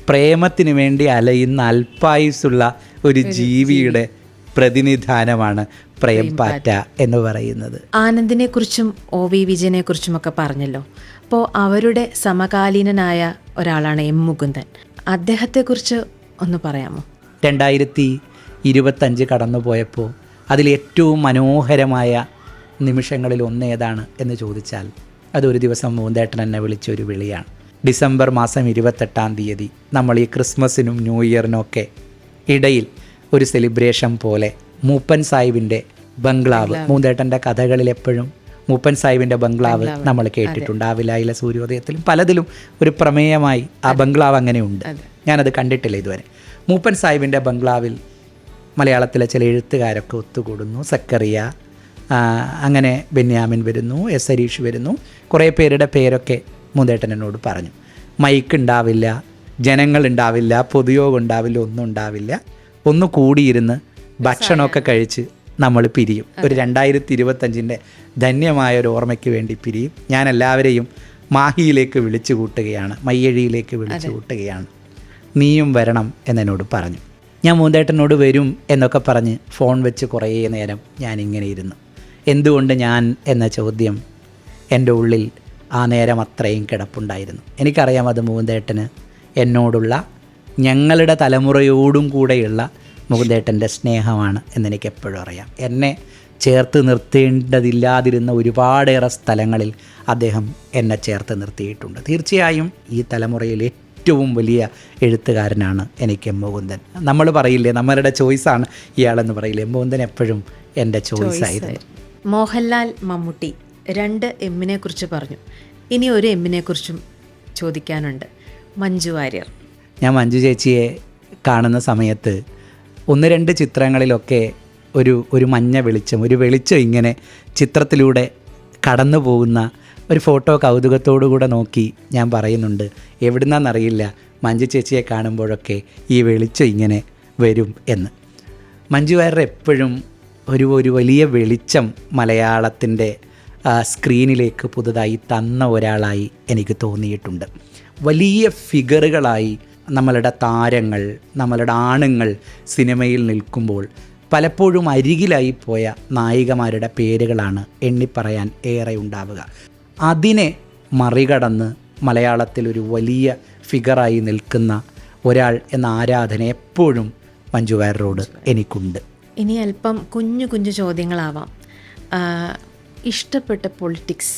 പ്രേമത്തിന് വേണ്ടി അലയുന്ന അല്പായുസുള്ള ഒരു ജീവിയുടെ പ്രതിനിധാനമാണ് പ്രേംപാറ്റ എന്ന് പറയുന്നത്. ആനന്ദിനെക്കുറിച്ചും OV വിജയനെക്കുറിച്ചുമൊക്കെ പറഞ്ഞല്ലോ. അപ്പോൾ അവരുടെ സമകാലീനനായ ഒരാളാണ് M. മുകുന്ദൻ. അദ്ദേഹത്തെക്കുറിച്ച് ഒന്ന് പറയാമോ? 2025 കടന്നു പോയപ്പോൾ അതിലേറ്റവും മനോഹരമായ നിമിഷങ്ങളിൽ ഒന്ന് ഏതാണ് എന്ന് ചോദിച്ചാൽ അതൊരു ദിവസം മൂന്തേട്ടൻ എന്നെ വിളിച്ചൊരു വിളിയാണ്. ഡിസംബർ മാസം 28-ാം തീയതി നമ്മൾ ഈ ക്രിസ്മസിനും ന്യൂ ഇയറിനൊക്കെ ഇടയിൽ ഒരു സെലിബ്രേഷൻ പോലെ മൂപ്പൻ സാഹിബിൻ്റെ ബംഗ്ലാവ്, മൂന്തേട്ടൻ്റെ കഥകളിൽ എപ്പോഴും മൂപ്പൻ സാഹിബിൻ്റെ ബംഗ്ലാവ് നമ്മൾ കേട്ടിട്ടുണ്ട്. ആവിലായിലെ സൂര്യോദയത്തിലും പലതിലും ഒരു പ്രമേയമായി ആ ബംഗ്ലാവ് അങ്ങനെയുണ്ട്. ഞാനത് കണ്ടിട്ടില്ല ഇതുവരെ. മൂപ്പൻ സാഹിബിൻ്റെ ബംഗ്ലാവിൽ മലയാളത്തിലെ ചില എഴുത്തുകാരൊക്കെ ഒത്തുകൂടുന്നു. സക്കറിയ, അങ്ങനെ ബെന്യാമിൻ വരുന്നു, എസ് ഹരീഷ് വരുന്നു. കുറേ പേരുടെ പേരൊക്കെ മൂന്തേട്ടൻ എന്നോട് പറഞ്ഞു. മൈക്ക് ഉണ്ടാവില്ല, ജനങ്ങളുണ്ടാവില്ല, പൊതുയോഗം ഉണ്ടാവില്ല, ഒന്നും ഉണ്ടാവില്ല. ഒന്ന് കൂടിയിരുന്ന് ഭക്ഷണമൊക്കെ കഴിച്ച് നമ്മൾ പിരിയും. ഒരു 2025 ധന്യമായൊരു ഓർമ്മയ്ക്ക് വേണ്ടി പിരിയും. ഞാൻ എല്ലാവരെയും മാഹിയിലേക്ക് വിളിച്ചു കൂട്ടുകയാണ്, മയ്യഴിയിലേക്ക് വിളിച്ചു കൂട്ടുകയാണ്. നീയും വരണം എന്നെന്നോട് പറഞ്ഞു. ഞാൻ മൂന്തേട്ടനോട് വരും എന്നൊക്കെ പറഞ്ഞ് ഫോൺ വെച്ച് കുറേ നേരം ഞാനിങ്ങനെ ഇരുന്നു. എന്തുകൊണ്ട് ഞാൻ എന്ന ചോദ്യം എൻ്റെ ഉള്ളിൽ ആ നേരം അത്രയും കിടപ്പുണ്ടായിരുന്നു. എനിക്കറിയാം അത് മൂന്തേട്ടന് എന്നോടുള്ള, ഞങ്ങളുടെ തലമുറയോടും കൂടെയുള്ള മൂന്തേട്ടൻ്റെ സ്നേഹമാണ് എന്നെനിക്ക് എപ്പോഴും അറിയാം. എന്നെ ചേർത്ത് നിർത്തേണ്ടതില്ലാതിരുന്ന ഒരുപാടേറെ സ്ഥലങ്ങളിൽ അദ്ദേഹം എന്നെ ചേർത്ത് നിർത്തിയിട്ടുണ്ട്. തീർച്ചയായും ഈ തലമുറയിൽ ഏറ്റവും വലിയ എഴുത്തുകാരനാണ് എനിക്ക് M. മുകുന്ദൻ. നമ്മൾ പറയില്ലേ, നമ്മളുടെ ചോയ്സാണ് ഇയാളെന്ന് പറയില്ലേ, M. മുകുന്ദൻ എപ്പോഴും എൻ്റെ ചോയ്സായിരുന്നു. മോഹൻലാൽ, മമ്മൂട്ടി 2 എമ്മിനെ കുറിച്ച് പറഞ്ഞു. ഇനി ഒരു എമ്മിനെ കുറിച്ചും ചോദിക്കാനുണ്ട്, മഞ്ജു വാര്യർ. ഞാൻ മഞ്ജു ചേച്ചിയെ കാണുന്ന സമയത്ത് 1-2 ചിത്രങ്ങളിലൊക്കെ ഒരു മഞ്ഞ വെളിച്ചം, ഒരു വെളിച്ചം ഇങ്ങനെ ചിത്രത്തിലൂടെ കടന്നു പോകുന്ന ഒരു ഫോട്ടോ കൗതുകത്തോടുകൂടെ നോക്കി ഞാൻ പറയുന്നുണ്ട്, എവിടുന്നാന്നറിയില്ല മഞ്ജു ചേച്ചിയെ കാണുമ്പോഴൊക്കെ ഈ വെളിച്ചം ഇങ്ങനെ വരും എന്ന്. മഞ്ജു വാര്യർ എപ്പോഴും ഒരു വലിയ വെളിച്ചം മലയാളത്തിൻ്റെ സ്ക്രീനിലേക്ക് പുതുതായി തന്ന ഒരാളായി എനിക്ക് തോന്നിയിട്ടുണ്ട്. വലിയ ഫിഗറുകളായി നമ്മളുടെ താരങ്ങൾ, നമ്മളുടെ ആണുങ്ങൾ സിനിമയിൽ നിൽക്കുമ്പോൾ പലപ്പോഴും അരികിലായി പോയ നായികമാരുടെ പേരുകളാണ് എണ്ണിപ്പറയാൻ ഏറെ ഉണ്ടാവുക. അതിനെ മറികടന്ന് മലയാളത്തിലൊരു വലിയ ഫിഗറായി നിൽക്കുന്ന ഒരാൾ എന്ന ആരാധന എപ്പോഴും മഞ്ജു വാര്യരോട് എനിക്കുണ്ട്. ഇനി അല്പം കുഞ്ഞു കുഞ്ഞു ചോദ്യങ്ങളാവാം. ഇഷ്ടപ്പെട്ട പൊളിറ്റിക്സ്?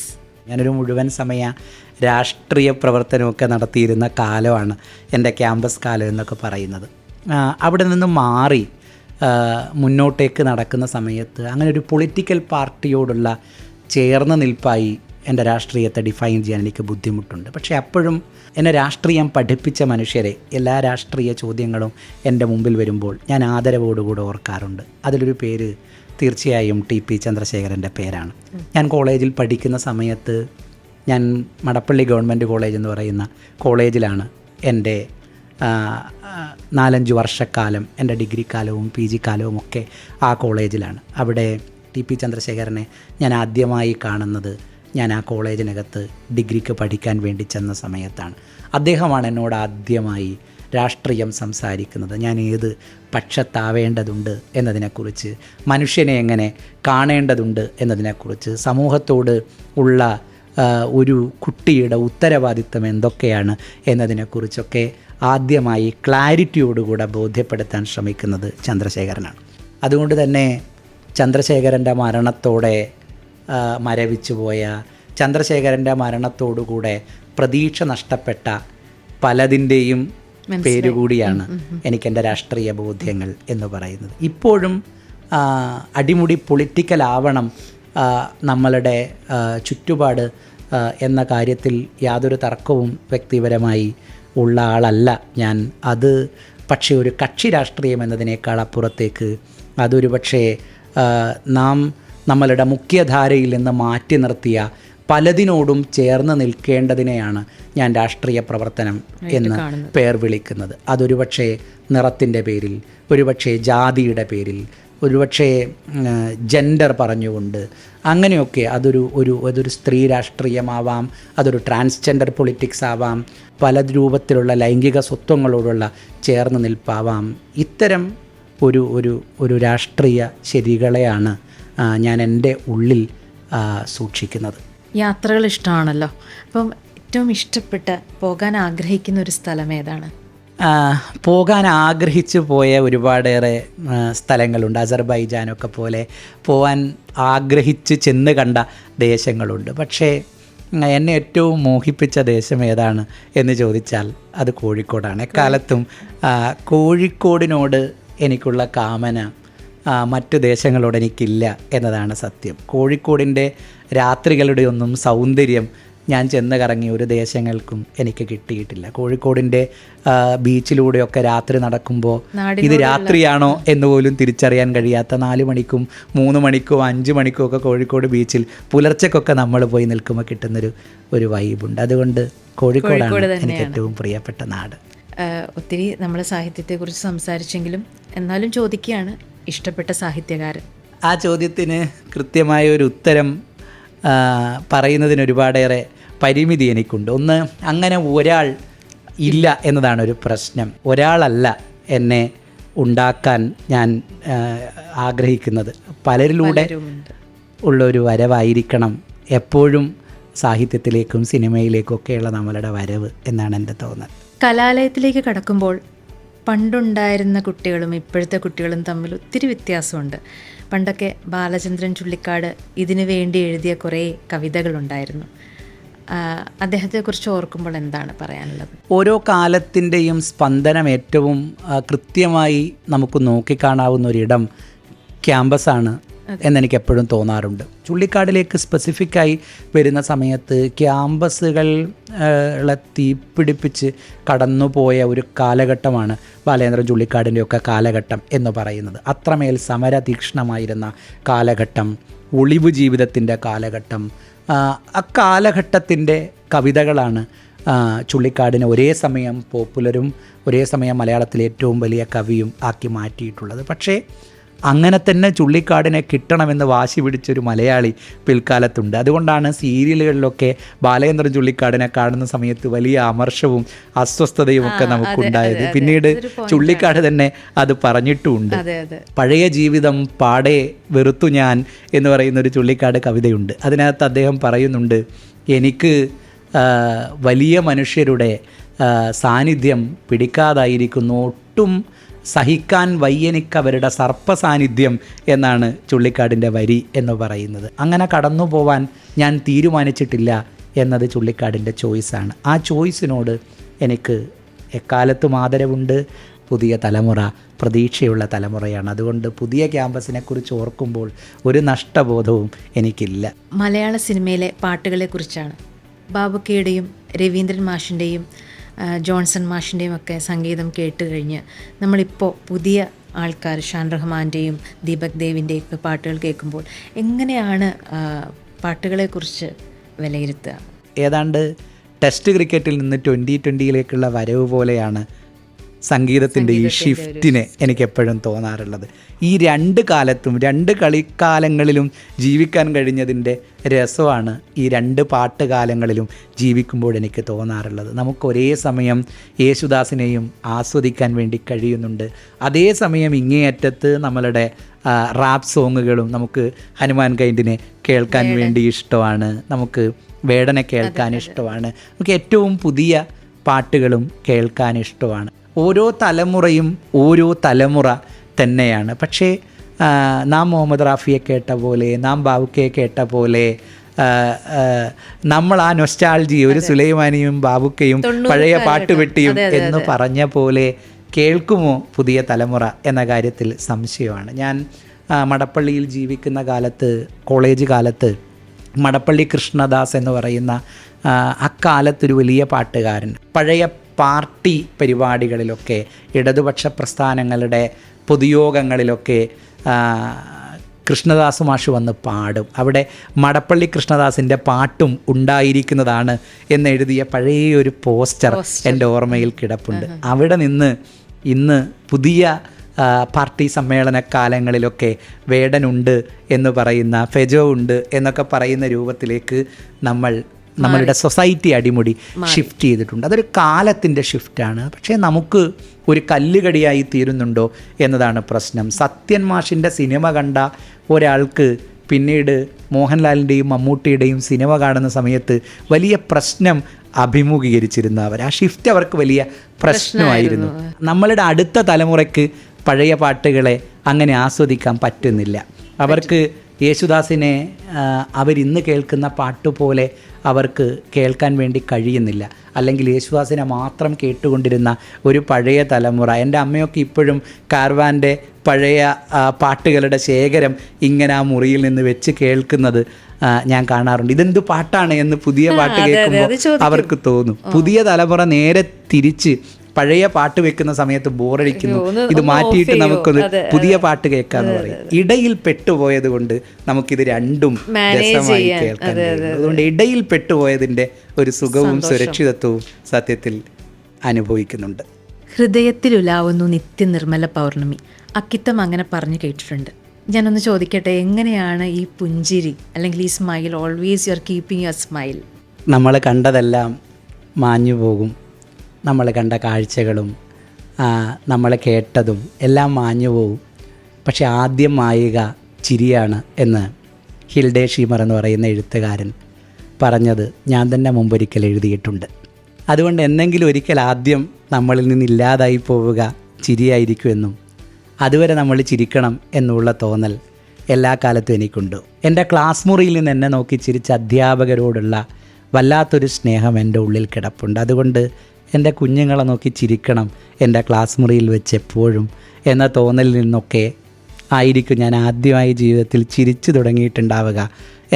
ഞാനൊരു മുഴുവൻ സമയ രാഷ്ട്രീയ പ്രവർത്തനമൊക്കെ നടത്തിയിരുന്ന കാലമാണ് എൻ്റെ ക്യാമ്പസ് കാലം എന്നൊക്കെ പറയുന്നത്. അവിടെ നിന്ന് മാറി മുന്നോട്ടേക്ക് നടക്കുന്ന സമയത്ത് അങ്ങനെ ഒരു പൊളിറ്റിക്കൽ പാർട്ടിയോടുള്ള ചേർന്ന് നിൽപ്പായി എൻ്റെ രാഷ്ട്രീയത്തെ ഡിഫൈൻ ചെയ്യാൻ എനിക്ക് ബുദ്ധിമുട്ടുണ്ട്. പക്ഷേ അപ്പോഴും എന്നെ രാഷ്ട്രീയം പഠിപ്പിച്ച മനുഷ്യരെ, എല്ലാ രാഷ്ട്രീയ ചോദ്യങ്ങളും എൻ്റെ മുമ്പിൽ വരുമ്പോൾ ഞാൻ ആദരവോടുകൂടെ ഓർക്കാറുണ്ട്. അതിലൊരു പേര് തീർച്ചയായും ടി.പി. ചന്ദ്രശേഖരൻ്റെ പേരാണ്. ഞാൻ കോളേജിൽ പഠിക്കുന്ന സമയത്ത് ഞാൻ മടപ്പള്ളി ഗവൺമെൻറ് കോളേജ് എന്ന് പറയുന്ന കോളേജിലാണ് എൻ്റെ 4-5 വർഷക്കാലം, എൻ്റെ ഡിഗ്രി കാലവും PG കാലവും ഒക്കെ ആ കോളേജിലാണ്. അവിടെ ടി.പി. ചന്ദ്രശേഖരനെ ഞാൻ ആദ്യമായി കാണുന്നത് ഞാൻ ആ കോളേജിനകത്ത് ഡിഗ്രിക്ക് പഠിക്കാൻ വേണ്ടി ചെന്ന സമയത്താണ്. അദ്ദേഹമാണ് എന്നോട് ആദ്യമായി രാഷ്ട്രീയം സംസാരിക്കുന്നത്. ഞാൻ ഏത് പക്ഷത്താവേണ്ടതുണ്ട് എന്നതിനെക്കുറിച്ച്, മനുഷ്യനെ എങ്ങനെ കാണേണ്ടതുണ്ട് എന്നതിനെക്കുറിച്ച്, സമൂഹത്തോട് ഉള്ള ഒരു കുട്ടിയുടെ ഉത്തരവാദിത്തം എന്തൊക്കെയാണ് എന്നതിനെക്കുറിച്ചൊക്കെ ആദ്യമായി ക്ലാരിറ്റിയോടുകൂടെ ബോധ്യപ്പെടുത്താൻ ശ്രമിക്കുന്നത് ചന്ദ്രശേഖരനാണ്. അതുകൊണ്ട് തന്നെ ചന്ദ്രശേഖരൻ്റെ മരണത്തോടെ മരവിച്ചു പോയ, ചന്ദ്രശേഖരൻ്റെ മരണത്തോടുകൂടെ പ്രതീക്ഷ നഷ്ടപ്പെട്ട പലതിൻ്റെയും പേരുകൂടിയാണ് എനിക്കെൻ്റെ രാഷ്ട്രീയ ബോധ്യങ്ങൾ എന്ന് പറയുന്നത്. ഇപ്പോഴും അടിമുടി പൊളിറ്റിക്കൽ ആവണം നമ്മളുടെ ചുറ്റുപാട് എന്ന കാര്യത്തിൽ യാതൊരു തർക്കവും വ്യക്തിപരമായി ഉള്ള ആളല്ല ഞാൻ. അത് പക്ഷേ ഒരു കക്ഷി രാഷ്ട്രീയം എന്നതിനേക്കാൾ അപ്പുറത്തേക്ക് അതൊരു പക്ഷേ നമ്മളുടെ മുഖ്യധാരയിൽ നിന്ന് മാറ്റി നിർത്തിയ പലതിനോടും ചേർന്ന് നിൽക്കേണ്ടതിനെയാണ് ഞാൻ രാഷ്ട്രീയ പ്രവർത്തനം എന്ന് പേർ വിളിക്കുന്നത്. അതൊരു പക്ഷേ നിറത്തിൻ്റെ പേരിൽ, ഒരുപക്ഷേ ജാതിയുടെ പേരിൽ, ഒരുപക്ഷേ ജെൻഡർ പറഞ്ഞുകൊണ്ട്, അങ്ങനെയൊക്കെ അതൊരു സ്ത്രീ രാഷ്ട്രീയമാവാം, അതൊരു ട്രാൻസ്ജെൻഡർ പൊളിറ്റിക്സ് ആവാം, പല രൂപത്തിലുള്ള ലൈംഗിക സ്വത്വങ്ങളോടുള്ള ചേർന്ന് നിൽപ്പാവാം. ഇത്തരം ഒരു രാഷ്ട്രീയ ശരികളെയാണ് ഞാൻ എൻ്റെ ഉള്ളിൽ സൂക്ഷിക്കുന്നത്. യാത്രകൾ ഇഷ്ടമാണല്ലോ. അപ്പം ഏറ്റവും ഇഷ്ടപ്പെട്ട പോകാൻ ആഗ്രഹിക്കുന്ന ഒരു സ്ഥലം ഏതാണ്? പോകാൻ ആഗ്രഹിച്ചു പോയ ഒരുപാടേറെ സ്ഥലങ്ങളുണ്ട്. അസർബൈജാനൊക്കെ പോലെ പോകാൻ ആഗ്രഹിച്ച് ചെന്ന് കണ്ട ദേശങ്ങളുണ്ട്. പക്ഷേ എന്നെ ഏറ്റവും മോഹിപ്പിച്ച ദേശം ഏതാണ് എന്ന് ചോദിച്ചാൽ അത് കോഴിക്കോടാണ്. എക്കാലത്തും കോഴിക്കോടിനോട് എനിക്കുള്ള കാമന മറ്റു ദേശങ്ങളോട് എനിക്കില്ല എന്നതാണ് സത്യം. കോഴിക്കോടിൻ്റെ രാത്രികളുടെ ഒന്നും സൗന്ദര്യം ഞാൻ ചെന്ന് കറങ്ങിയ ഒരു ദേശങ്ങൾക്കും എനിക്ക് കിട്ടിയിട്ടില്ല. കോഴിക്കോടിൻ്റെ ബീച്ചിലൂടെയൊക്കെ രാത്രി നടക്കുമ്പോൾ ഇത് രാത്രിയാണോ എന്ന് പോലും തിരിച്ചറിയാൻ കഴിയാത്ത 4 മണിക്കും 3 മണിക്കും 5 മണിക്കും ഒക്കെ കോഴിക്കോട് ബീച്ചിൽ പുലർച്ചയ്ക്കൊക്കെ നമ്മൾ പോയി നിൽക്കുമ്പോൾ കിട്ടുന്നൊരു വൈബുണ്ട്. അതുകൊണ്ട് കോഴിക്കോടാണ് എനിക്ക് ഏറ്റവും പ്രിയപ്പെട്ട നാട്. ഒത്തിരി നമ്മൾ സാഹിത്യത്തെക്കുറിച്ച് സംസാരിച്ചെങ്കിലും എന്നാലും ചോദിക്കുകയാണ്, ഇഷ്ടപ്പെട്ട സാഹിത്യകാരൻ? ആ ചോദ്യത്തിന് കൃത്യമായ ഒരു ഉത്തരം പറയുന്നതിന് ഒരുപാടേറെ പരിമിതി എനിക്കുണ്ട്. ഒന്ന്, അങ്ങനെ ഒരാൾ ഇല്ല എന്നതാണ് ഒരു പ്രശ്നം. ഒരാളല്ല എന്നെ ഉണ്ടാക്കാൻ ഞാൻ ആഗ്രഹിക്കുന്നത്. പലരിലൂടെ ഉള്ളൊരു വരവായിരിക്കണം എപ്പോഴും സാഹിത്യത്തിലേക്കും സിനിമയിലേക്കും ഒക്കെയുള്ള നമ്മളുടെ വരവ് എന്നാണ് എൻ്റെ തോന്നൽ. കലാലയത്തിലേക്ക് കടക്കുമ്പോൾ പണ്ടുണ്ടായിരുന്ന കുട്ടികളും ഇപ്പോഴത്തെ കുട്ടികളും തമ്മിൽ ഒത്തിരി വ്യത്യാസമുണ്ട്. പണ്ടൊക്കെ ബാലചന്ദ്രൻ ചുള്ളിക്കാട് ഇതിനു വേണ്ടി എഴുതിയ കുറേ കവിതകളുണ്ടായിരുന്നു. അദ്ദേഹത്തെക്കുറിച്ച് ഓർക്കുമ്പോൾ എന്താണ് പറയാനുള്ളത്? ഓരോ കാലത്തിൻ്റെയും സ്പന്ദനം ഏറ്റവും കൃത്യമായി നമുക്ക് നോക്കിക്കാണാവുന്ന ഒരിടം ക്യാമ്പസാണ് എന്നെനിക്ക് എപ്പോഴും തോന്നാറുണ്ട്. ചുള്ളിക്കാടിലേക്ക് സ്പെസിഫിക്കായി വരുന്ന സമയത്ത് ക്യാമ്പസുകളെ തീപിടിപ്പിച്ച് കടന്നുപോയ ഒരു കാലഘട്ടമാണ് ബാലേന്ദ്രൻ ചുള്ളിക്കാടിൻ്റെയൊക്കെ കാലഘട്ടം എന്ന് പറയുന്നത്. അത്രമേൽ സമരതീക്ഷ്ണമായിരുന്ന കാലഘട്ടം, ഒളിവ് ജീവിതത്തിൻ്റെ കാലഘട്ടം. അക്കാലഘട്ടത്തിൻ്റെ കവിതകളാണ് ചുള്ളിക്കാടിനെ ഒരേ സമയം പോപ്പുലറും ഒരേ സമയം മലയാളത്തിലെ ഏറ്റവും വലിയ കവിയും ആക്കി മാറ്റിയിട്ടുള്ളത്. പക്ഷേ അങ്ങനെ തന്നെ ചുള്ളിക്കാടിനെ കിട്ടണമെന്ന് വാശി പിടിച്ചൊരു മലയാളി പിൽക്കാലത്തുണ്ട്. അതുകൊണ്ടാണ് സീരിയലുകളിലൊക്കെ ബാലേന്ദ്രൻ ചുള്ളിക്കാടിനെ കാണുന്ന സമയത്ത് വലിയ അമർഷവും അസ്വസ്ഥതയും ഒക്കെ നമുക്കുണ്ടായത്. പിന്നീട് ചുള്ളിക്കാട് തന്നെ അത് പറഞ്ഞിട്ടുമുണ്ട്. പഴയ ജീവിതം പാടെ വെറുത്തു ഞാൻ എന്ന് പറയുന്നൊരു ചുള്ളിക്കാട് കവിതയുണ്ട്. അതിനകത്ത് അദ്ദേഹം പറയുന്നുണ്ട്, എനിക്ക് വലിയ മനുഷ്യരുടെ സാന്നിധ്യം പിടിക്കാതായിരിക്കുന്നു, ഒട്ടും സഹിക്കാൻ വയ്യനിക്കവരുടെ സർപ്പസാന്നിധ്യം എന്നാണ് ചുള്ളിക്കാടിൻ്റെ വരി എന്ന് പറയുന്നത്. അങ്ങനെ കടന്നു പോവാൻ ഞാൻ തീരുമാനിച്ചിട്ടില്ല എന്നത് ചുള്ളിക്കാടിൻ്റെ ചോയ്സാണ്. ആ ചോയ്സിനോട് എനിക്ക് എക്കാലത്തും ആദരവുണ്ട്. പുതിയ തലമുറ പ്രതീക്ഷയുള്ള തലമുറയാണ്. അതുകൊണ്ട് പുതിയ ക്യാമ്പസിനെക്കുറിച്ച് ഓർക്കുമ്പോൾ ഒരു നഷ്ടബോധവും എനിക്കില്ല. മലയാള സിനിമയിലെ പാട്ടുകളെക്കുറിച്ചാണ്. ബാബുക്കയുടെയും രവീന്ദ്രൻ മാഷിൻ്റെയും ജോൺസൺ മാഷിൻ്റെയും ഒക്കെ സംഗീതം കേട്ട് കഴിഞ്ഞ് നമ്മളിപ്പോൾ പുതിയ ആൾക്കാർ ഷാൻ റഹ്മാൻ്റെയും ദീപക് ദേവിൻ്റെയും ഒക്കെ പാട്ടുകൾ കേൾക്കുമ്പോൾ എങ്ങനെയാണ് പാട്ടുകളെക്കുറിച്ച് വിലയിരുത്തുക? ഏതാണ്ട് ടെസ്റ്റ് ക്രിക്കറ്റിൽ നിന്ന് 2020-ലേക്കുള്ള വരവ് പോലെയാണ് സംഗീതത്തിൻ്റെ ഈ ഷിഫ്റ്റിനെ എനിക്കെപ്പോഴും തോന്നാറുള്ളത്. ഈ രണ്ട് കാലത്തും രണ്ട് കളിക്കാലങ്ങളിലും ജീവിക്കാൻ കഴിഞ്ഞതിൻ്റെ രസമാണ് ഈ രണ്ട് പാട്ടുകാലങ്ങളിലും ജീവിക്കുമ്പോൾ എനിക്ക് തോന്നാറുള്ളത്. നമുക്ക് ഒരേ സമയം യേശുദാസിനെയും ആസ്വദിക്കാൻ വേണ്ടി കഴിയുന്നുണ്ട്. അതേസമയം ഇങ്ങേയറ്റത്ത് നമ്മളുടെ റാപ്പ് സോങ്ങുകളും നമുക്ക് ഹനുമാൻ കൈൻഡിനെ കേൾക്കാൻ വേണ്ടി ഇഷ്ടമാണ്, നമുക്ക് വേടനെ കേൾക്കാൻ ഇഷ്ടമാണ്, നമുക്ക് ഏറ്റവും പുതിയ പാട്ടുകളും കേൾക്കാൻ ഇഷ്ടമാണ്. ഓരോ തലമുറയും ഓരോ തലമുറ തന്നെയാണ്. പക്ഷേ നാം മുഹമ്മദ് റാഫിയെ കേട്ട പോലെ, നാം ബാബുക്കയെ കേട്ട പോലെ, നമ്മൾ ആ നൊസ്റ്റാൾജി ഒരു സുലൈമാനിയും ബാബുക്കയും പഴയ പാട്ടുപെട്ടിയും എന്ന് പറഞ്ഞ പോലെ കേൾക്കുമോ പുതിയ തലമുറ എന്ന കാര്യത്തിൽ സംശയമാണ്. ഞാൻ മടപ്പള്ളിയിൽ ജീവിക്കുന്ന കാലത്ത്, കോളേജ് കാലത്ത്, മടപ്പള്ളി കൃഷ്ണദാസ് എന്ന് പറയുന്ന അക്കാലത്തൊരു വലിയ പാട്ടുകാരൻ പഴയ പാർട്ടി പരിപാടികളിലൊക്കെ, ഇടതുപക്ഷ പ്രസ്ഥാനങ്ങളുടെ പൊതുയോഗങ്ങളിലൊക്കെ കൃഷ്ണദാസ് മാഷ് വന്ന് പാടും. അവിടെ മടപ്പള്ളി കൃഷ്ണദാസിൻ്റെ പാട്ടും ഉണ്ടായിരിക്കുന്നതാണ് എന്നെഴുതിയ പഴയൊരു പോസ്റ്റർ എൻ്റെ ഓർമ്മയിൽ കിടപ്പുണ്ട്. അവിടെ നിന്ന് ഇന്ന് പുതിയ പാർട്ടി സമ്മേളന കാലങ്ങളിലൊക്കെ വേടനുണ്ട് എന്ന് പറയുന്ന, ഫെജോ ഉണ്ട് എന്നൊക്കെ പറയുന്ന രൂപത്തിലേക്ക് നമ്മളുടെ സൊസൈറ്റി അടിമുടി ഷിഫ്റ്റ് ചെയ്തിട്ടുണ്ട്. അതൊരു കാലത്തിൻ്റെ ഷിഫ്റ്റാണ്. പക്ഷേ നമുക്ക് ഒരു കല്ലുകടിയായി തീരുന്നുണ്ടോ എന്നതാണ് പ്രശ്നം. സത്യൻ മാഷിൻ്റെ സിനിമ കണ്ട ഒരാൾക്ക് പിന്നീട് മോഹൻലാലിൻ്റെയും മമ്മൂട്ടിയുടെയും സിനിമ കാണുന്ന സമയത്ത് വലിയ പ്രശ്നം അഭിമുഖീകരിച്ചിരുന്നു അവർ. ആ ഷിഫ്റ്റ് അവർക്ക് വലിയ പ്രശ്നമായിരുന്നു. നമ്മളുടെ അടുത്ത തലമുറയ്ക്ക് പഴയ പാട്ടുകളെ അങ്ങനെ ആസ്വദിക്കാൻ പറ്റുന്നില്ല. അവർക്ക് യേശുദാസിനെ അവരിന്ന് കേൾക്കുന്ന പാട്ടുപോലെ അവർക്ക് കേൾക്കാൻ വേണ്ടി കഴിയുന്നില്ല. അല്ലെങ്കിൽ യേശുദാസിനെ മാത്രം കേട്ടുകൊണ്ടിരുന്ന ഒരു പഴയ തലമുറ. എൻ്റെ അമ്മയൊക്കെ ഇപ്പോഴും കാർവാൻ്റെ പഴയ പാട്ടുകളുടെ ശേഖരം ഇങ്ങനെ ആ മുറിയിൽ നിന്ന് വെച്ച് കേൾക്കുന്നത് ഞാൻ കാണാറുണ്ട്. ഇതെന്ത് പാട്ടാണ് എന്ന് പുതിയ പാട്ട് കേൾക്കുമ്പോൾ അവർക്ക് തോന്നും. പുതിയ തലമുറ നേരെ തിരിച്ച് പഴയ പാട്ട് വെക്കുന്ന സമയത്ത് ബോറടിക്കുന്നു, ഇത് മാറ്റിയിട്ട് നമുക്കൊന്ന് പുതിയ പാട്ട് കേൾക്കാന്ന് പറയും. ഇടയിൽ പെട്ടുപോയത് കൊണ്ട് നമുക്കിത് രണ്ടും രസമായി കേൾക്കാൻ കഴിയും. അതുകൊണ്ട് ഇടയിൽ പെട്ടുപോയതിൻ്റെ ഒരു സുഖവും സുരക്ഷിതത്വവും സത്യത്തിൽ അനുഭവിക്കുന്നുണ്ട്. ഹൃദയത്തിലുലാവുന്നു നിത്യനിർമ്മല പൗർണമി, അക്കിത്തം അങ്ങനെ പറഞ്ഞു കേട്ടിട്ടുണ്ട്. ഞാനൊന്ന് ചോദിക്കട്ടെ, എങ്ങനെയാണ് ഈ പുഞ്ചിരി അല്ലെങ്കിൽ ഈ smile? Always you are keeping your smile. നമ്മൾ കണ്ടതെല്ലാം മാഞ്ഞു പോകും. നമ്മൾ കണ്ട കാഴ്ചകളും നമ്മൾ കേട്ടതും എല്ലാം മാഞ്ഞു പോകും. പക്ഷെ ആദ്യം മായുക ചിരിയാണ് എന്ന് ഹിൽഡേ ഷീമർ എന്ന് പറയുന്ന എഴുത്തുകാരൻ പറഞ്ഞത് ഞാൻ തന്നെ മുമ്പൊരിക്കൽ എഴുതിയിട്ടുണ്ട്. അതുകൊണ്ട് എന്തെങ്കിലും ഒരിക്കൽ ആദ്യം നമ്മളിൽ നിന്നില്ലാതായി പോവുക ചിരിയായിരിക്കുമെന്നും അതുവരെ നമ്മൾ ചിരിക്കണം എന്നുള്ള തോന്നൽ എല്ലാ കാലത്തും എനിക്കുണ്ട്. എൻ്റെ ക്ലാസ് മുറിയിൽ നിന്ന് എന്നെ നോക്കി ചിരിച്ച അധ്യാപകരോടുള്ള വല്ലാത്തൊരു സ്നേഹം എൻ്റെ ഉള്ളിൽ കിടപ്പുണ്ട്. അതുകൊണ്ട് എൻ്റെ കുഞ്ഞുങ്ങളെ നോക്കി ചിരിക്കണം എൻ്റെ ക്ലാസ് മുറിയിൽ വെച്ച് എപ്പോഴും എന്ന തോന്നലിൽ നിന്നൊക്കെ ആയിരിക്കും ഞാൻ ആദ്യമായി ജീവിതത്തിൽ ചിരിച്ചു തുടങ്ങിയിട്ടുണ്ടാവുക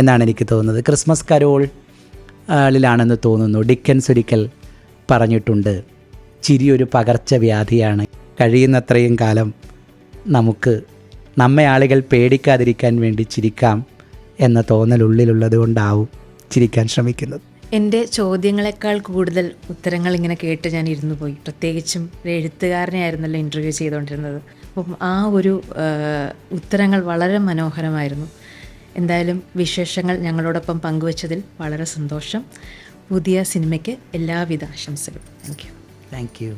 എന്നാണ് എനിക്ക് തോന്നുന്നത്. ക്രിസ്മസ് കരോളിലാണെന്ന് തോന്നുന്നു ഡിക്കൻസ് ഒരിക്കൽ പറഞ്ഞിട്ടുണ്ട്, ചിരി ഒരു പകർച്ചവ്യാധിയാണ്. കഴിയുന്നത്രയും കാലം നമുക്ക് നമ്മെ ആളുകൾ പേടിക്കാതിരിക്കാൻ വേണ്ടി ചിരിക്കാം എന്ന തോന്നൽ ഉള്ളിലുള്ളത് കൊണ്ടാവും ചിരിക്കാൻ ശ്രമിക്കുന്നത്. എൻ്റെ ചോദ്യങ്ങളെക്കാൾ കൂടുതൽ ഉത്തരങ്ങൾ ഇങ്ങനെ കേട്ട് ഞാൻ ഇരുന്നു പോയി. പ്രത്യേകിച്ചും ഒരു എഴുത്തുകാരനെ ആയിരുന്നല്ലോ ഇൻ്റർവ്യൂ ചെയ്തുകൊണ്ടിരുന്നത്. അപ്പം ആ ഒരു ഉത്തരങ്ങൾ വളരെ മനോഹരമായിരുന്നു. എന്തായാലും വിശേഷങ്ങൾ ഞങ്ങളോടൊപ്പം പങ്കുവച്ചതിൽ വളരെ സന്തോഷം. പുതിയ സിനിമയ്ക്ക് എല്ലാവിധ ആശംസകളും. Thank you.